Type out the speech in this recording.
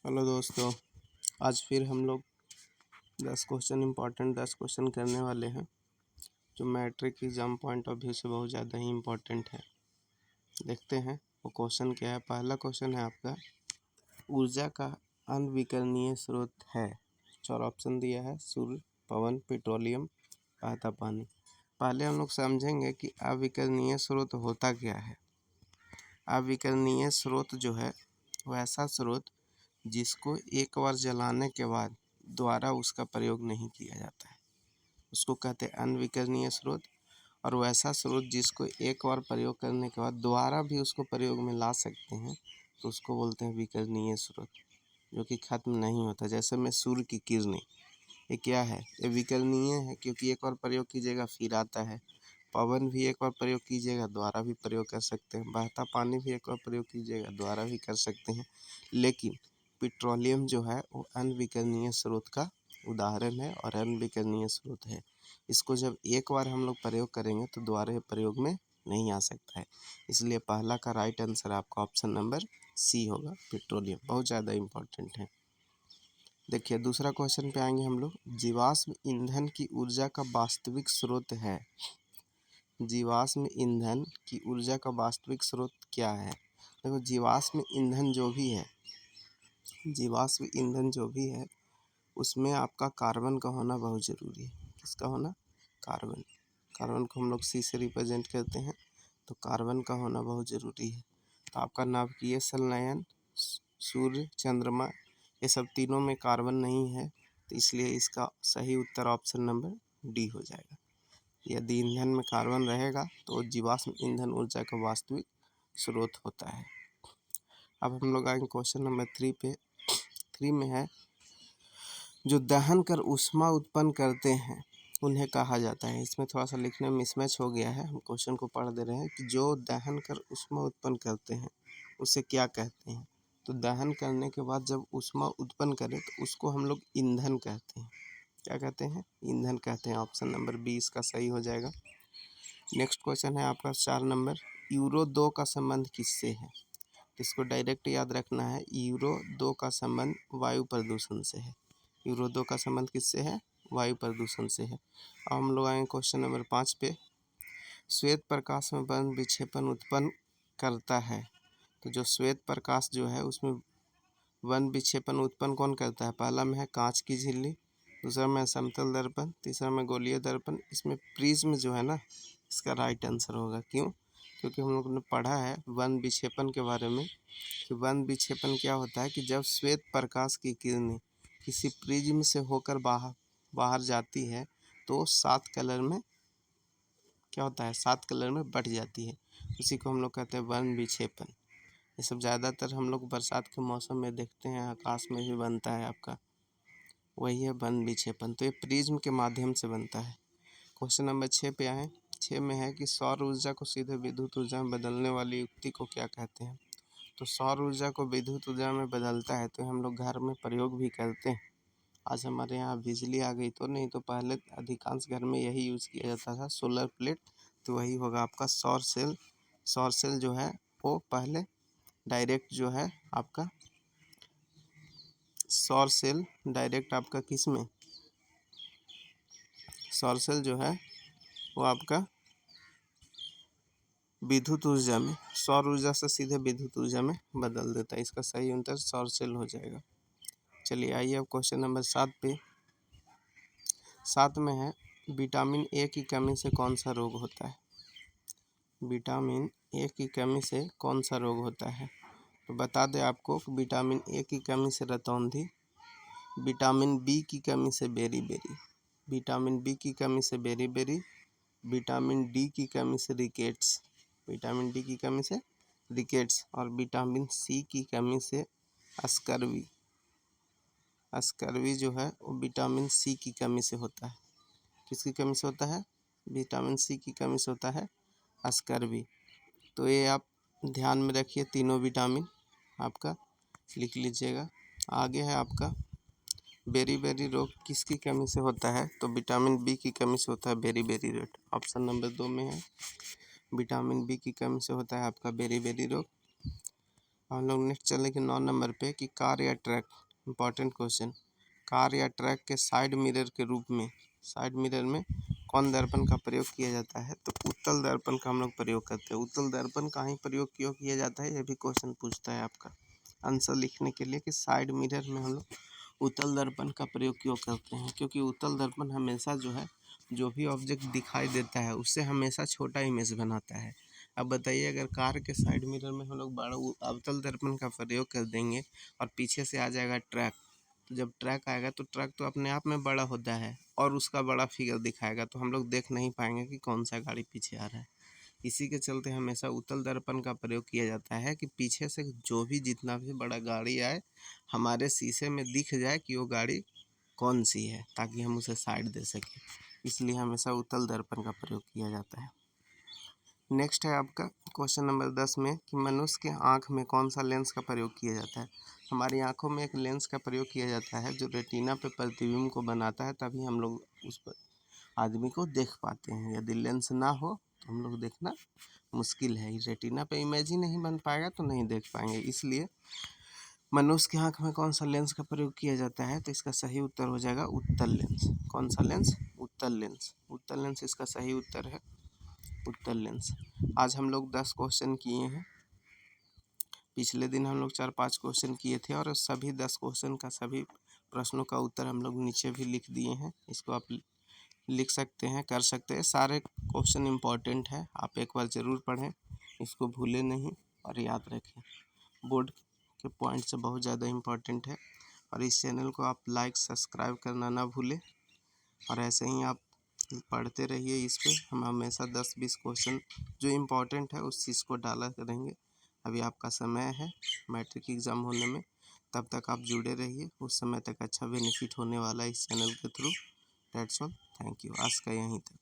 Hello दोस्तों, आज फिर हम लोग 10 क्वेश्चन इम्पॉर्टेंट 10 क्वेश्चन करने वाले हैं जो matric exam point of view से बहुत ज़्यादा ही इम्पॉर्टेंट है। देखते हैं वो क्वेश्चन क्या है। पहला क्वेश्चन है आपका, ऊर्जा का अनविकरणीय स्रोत है। 4 ऑप्शन दिया है, सूर्य, पवन, पेट्रोलियम, बहता पानी। पहले हम लोग समझेंगे कि अविकरणीय स्रोत होता क्या है। अविकरणीय स्रोत जो है वो ऐसा स्रोत जिसको एक बार जलाने के बाद दोबारा उसका प्रयोग नहीं किया जाता है, उसको कहते हैं अनविकरणीय स्रोत। और वैसा स्रोत जिसको एक बार प्रयोग करने के बाद दोबारा भी उसको प्रयोग में ला सकते हैं तो उसको बोलते हैं विकरणीय स्रोत, जो कि खत्म नहीं होता। जैसे में सूर्य की किरणें, ये क्या है, ये विकरणीय है क्योंकि एक बार प्रयोग कीजिएगा फिर आता है। पवन भी एक बार प्रयोग कीजिएगा दोबारा भी प्रयोग कर सकते हैं। बहता पानी भी एक बार प्रयोग कीजिएगा दोबारा भी कर सकते हैं। लेकिन पेट्रोलियम जो है वो अनविकरणीय स्रोत का उदाहरण है और अनविकरणीय स्रोत है। इसको जब एक बार हम लोग प्रयोग करेंगे तो दोबारा प्रयोग में नहीं आ सकता है। इसलिए पहला का राइट आंसर आपका ऑप्शन नंबर सी होगा, पेट्रोलियम। बहुत ज़्यादा इम्पोर्टेंट है। देखिए दूसरा क्वेश्चन पे आएंगे हम लोग, जीवाश्म ईंधन की ऊर्जा का वास्तविक स्रोत है। जीवाश्म ईंधन की ऊर्जा का वास्तविक स्रोत क्या है। देखो जीवाश्म ईंधन जो भी है, जीवाश्म ईंधन जो भी है उसमें आपका कार्बन का होना बहुत ज़रूरी है। किसका होना, कार्बन। कार्बन को हम लोग सी से रिप्रेजेंट करते हैं, तो कार्बन का होना बहुत ज़रूरी है। तो आपका नाभिकीय संलयन, सूर्य, चंद्रमा, ये सब तीनों में कार्बन नहीं है, तो इसलिए इसका सही उत्तर ऑप्शन नंबर डी हो जाएगा। यदि ईंधन में कार्बन रहेगा तो जीवाश्म ईंधन ऊर्जा का वास्तविक स्रोत होता है। अब हम लोग आएंगे क्वेश्चन नंबर 3 पे। 3 में है, जो दहन कर ऊष्मा उत्पन्न करते हैं उन्हें कहा जाता है। इसमें थोड़ा सा लिखने में मिसमैच हो गया है, हम क्वेश्चन को पढ़ दे रहे हैं कि जो दहन कर ऊष्मा उत्पन्न करते हैं उसे क्या कहते हैं। तो दहन करने के बाद जब ऊष्मा उत्पन्न करे तो उसको हम लोग ईंधन कहते हैं। क्या कहते हैं, ईंधन कहते हैं। ऑप्शन नंबर बी इसका सही हो जाएगा। नेक्स्ट क्वेश्चन है आपका 4 नंबर, यूरो 2 का संबंध किससे है। इसको डायरेक्ट याद रखना है, यूरो 2 का संबंध वायु प्रदूषण से है। यूरो 2 का संबंध किससे है, वायु प्रदूषण से है। अब हम लोग आएंगे क्वेश्चन नंबर 5 पे, श्वेत प्रकाश में वर्ण विक्षेपण उत्पन्न करता है। तो जो श्वेत प्रकाश जो है उसमें वर्ण विक्षेपण उत्पन्न कौन करता है। पहला में है कांच की झिल्ली, दूसरा में समतल दर्पण, तीसरा में गोलीय दर्पण। इसमें प्रिज्म जो है ना, इसका राइट आंसर होगा। क्यों, क्योंकि हम लोग ने पढ़ा है वर्ण विक्षेपण के बारे में कि वर्ण विक्षेपण क्या होता है कि जब श्वेत प्रकाश की किरणें किसी प्रिज्म से होकर बाहर जाती है तो 7 कलर में क्या होता है, 7 कलर में बट जाती है। उसी को हम लोग कहते हैं वर्ण विक्षेपण। ये सब ज़्यादातर हम लोग बरसात के मौसम में देखते हैं, आकाश में भी बनता है आपका, वही है वर्ण विक्षेपण। तो ये प्रिज्म के माध्यम से बनता है। क्वेश्चन नंबर 6 पे आए। 6 में है कि सौर ऊर्जा को सीधे विद्युत ऊर्जा में बदलने वाली युक्ति को क्या कहते हैं। तो सौर ऊर्जा को विद्युत ऊर्जा में बदलता है तो हम लोग घर में प्रयोग भी करते हैं। आज हमारे यहाँ बिजली आ गई तो, नहीं तो पहले अधिकांश घर में यही यूज़ किया जाता था, सोलर प्लेट। तो वही होगा आपका सौर सेल। सौर सेल जो है वो पहले डायरेक्ट जो है आपका सौर सेल डायरेक्ट आपका किस में, सौर सेल जो है वो आपका विद्युत ऊर्जा में, सौर ऊर्जा से सीधे विद्युत ऊर्जा में बदल देता है। इसका सही उत्तर सौर सेल हो जाएगा। चलिए आइए अब क्वेश्चन नंबर 7 पे। 7 में है, विटामिन ए की कमी से कौन सा रोग होता है। विटामिन ए की कमी से कौन सा रोग होता है। तो बता दें आपको कि विटामिन ए की कमी से रतौंधी, विटामिन बी की कमी से बेरी, विटामिन बी की कमी से बेरी, विटामिन डी की कमी से रिकेट्स, विटामिन डी की कमी से रिकेट्स, और विटामिन सी की कमी से स्कर्वी। स्कर्वी जो है वो विटामिन सी की कमी से होता है। किसकी कमी से होता है, विटामिन सी की कमी से होता है स्कर्वी। तो ये आप ध्यान में रखिए, तीनों विटामिन आपका लिख लीजिएगा। आगे है आपका बेरी रोग किसकी कमी से होता है। तो विटामिन बी की कमी से होता है बेरी रोग। ऑप्शन नंबर 2 में है, विटामिन बी की कमी से होता है आपका बेरी रोग। हम लोग नेक्स्ट चलेंगे 9 नंबर पे कि कार या ट्रक, इंपॉर्टेंट क्वेश्चन। कार या ट्रक के साइड मिरर के रूप में, साइड मिरर में कौन दर्पण का प्रयोग किया जाता है? तो उत्तल दर्पण का हम लोग प्रयोग करते हैं। उत्तल दर्पण का ही प्रयोग क्यों किया जाता है, ये भी क्वेश्चन पूछता है आपका आंसर लिखने के लिए कि साइड मिरर में हम लोग उत्तल दर्पण का प्रयोग क्यों करते हैं। क्योंकि उत्तल दर्पण हमेशा जो है, जो भी ऑब्जेक्ट दिखाई देता है उससे हमेशा छोटा इमेज बनाता है। अब बताइए, अगर कार के साइड मिरर में हम लोग बड़ा अवतल दर्पण का प्रयोग कर देंगे और पीछे से आ जाएगा ट्रक, तो जब ट्रक आएगा तो ट्रक तो अपने आप में बड़ा होता है और उसका बड़ा फिगर दिखाएगा, तो हम लोग देख नहीं पाएंगे कि कौन सा गाड़ी पीछे आ रहा है। इसी के चलते हमेशा उत्तल दर्पण का प्रयोग किया जाता है कि पीछे से जो भी जितना भी बड़ा गाड़ी आए हमारे शीशे में दिख जाए कि वो गाड़ी कौन सी है, ताकि हम उसे साइड दे सकें। इसलिए हमेशा उत्तल दर्पण का प्रयोग किया जाता है। नेक्स्ट है आपका क्वेश्चन नंबर 10 में कि मनुष्य के आँख में कौन सा लेंस का प्रयोग किया जाता है? हमारी आँखों में एक लेंस का प्रयोग किया जाता है जो रेटिना पे प्रतिबिंब को बनाता है, तभी हम लोग उस पर आदमी को देख पाते हैं। यदि लेंस ना हो तो हम लोग देखना मुश्किल है। रेटिना पे इमेज ही नहीं बन पाएगा तो नहीं देख पाएंगे। इसलिए मनुष्य की आँख में कौन सा लेंस का प्रयोग किया जाता है? तो इसका सही उत्तर हो जाएगा उत्तल लेंस। कौन सा लेंस? उत्तल लेंस। उत्तल लेंस इसका सही उत्तर है, उत्तल लेंस। आज हम लोग 10 क्वेश्चन किए हैं। पिछले दिन हम लोग 4-5 क्वेश्चन किए थे और सभी 10 क्वेश्चन का, सभी प्रश्नों का उत्तर हम लोग नीचे भी लिख दिए हैं। इसको आप लिख सकते हैं, कर सकते हैं। सारे क्वेश्चन इम्पॉर्टेंट है, आप एक बार ज़रूर पढ़ें, इसको भूलें नहीं और याद रखें। बोर्ड के पॉइंट से बहुत ज़्यादा इम्पॉर्टेंट है। और इस चैनल को आप लाइक सब्सक्राइब करना ना भूलें और ऐसे ही आप पढ़ते रहिए। इस पे हम हमेशा 10-20 क्वेश्चन जो इम्पोर्टेंट है उस चीज़ को डाला करेंगे। अभी आपका समय है मैट्रिक एग्ज़ाम होने में, तब तक आप जुड़े रहिए, उस समय तक अच्छा बेनिफिट होने वाला है इस चैनल के through. That's all, thank you. आज का यहीं तक।